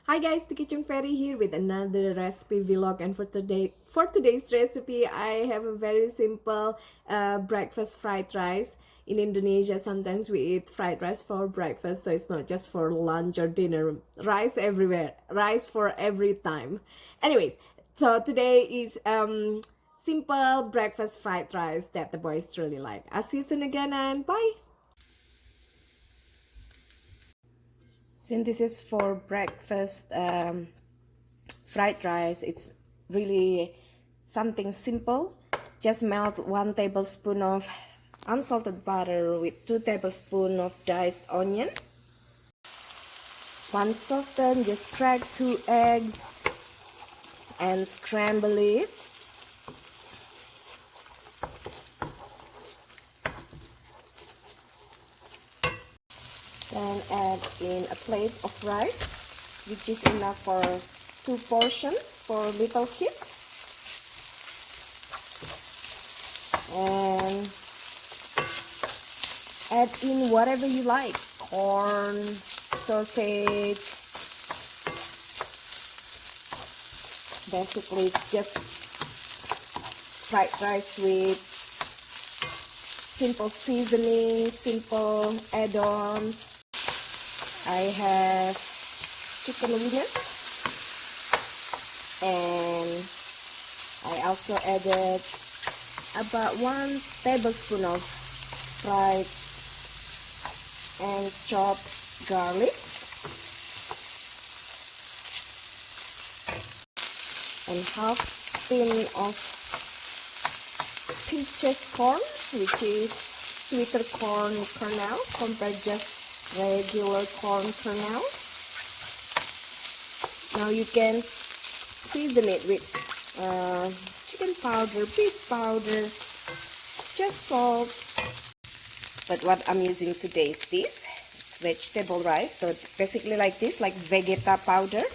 Hi guys, the Kitchen Fairy here with another recipe vlog, and for today's recipe I have a very simple breakfast fried rice. In Indonesia sometimes we eat fried rice for breakfast, so it's not just for lunch or dinner. Rice everywhere, rice for every time. Anyways, so today is simple breakfast fried rice that the boys really like. I'll see you soon again, and bye. Since this is for breakfast fried rice, it's really something simple. Just melt 1 tablespoon of unsalted butter with 2 tablespoons of diced onion. Once softened, just crack 2 eggs and scramble it. Then add in a plate of rice, which is enough for 2 portions for little kids. And add in whatever you like: corn, sausage. Basically, it's just fried rice with simple seasoning, simple add-ons. I have chicken wings, and I also added about 1 tablespoon of fried and chopped garlic, and half tin of peaches corn, which is sweeter corn kernel compared just regular corn kernel. Now you can season it with chicken powder, beef powder, just salt. But what I'm using today is this. It's vegetable rice, so basically like this, like vegeta powder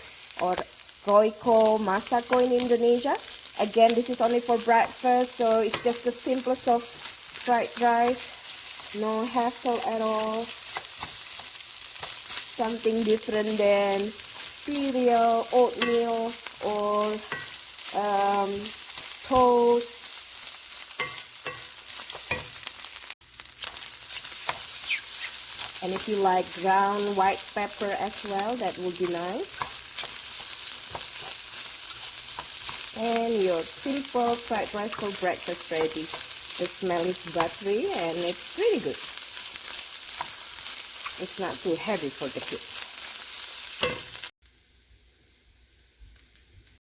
or roiko masako in Indonesia. Again, this is only for breakfast, so it's just the simplest of fried rice, no hassle at all. Something different than cereal, oatmeal, or toast. And if you like ground white pepper as well, that would be nice. And your simple fried rice for breakfast ready. The smell is buttery and it's pretty good. It's not too heavy for the kids.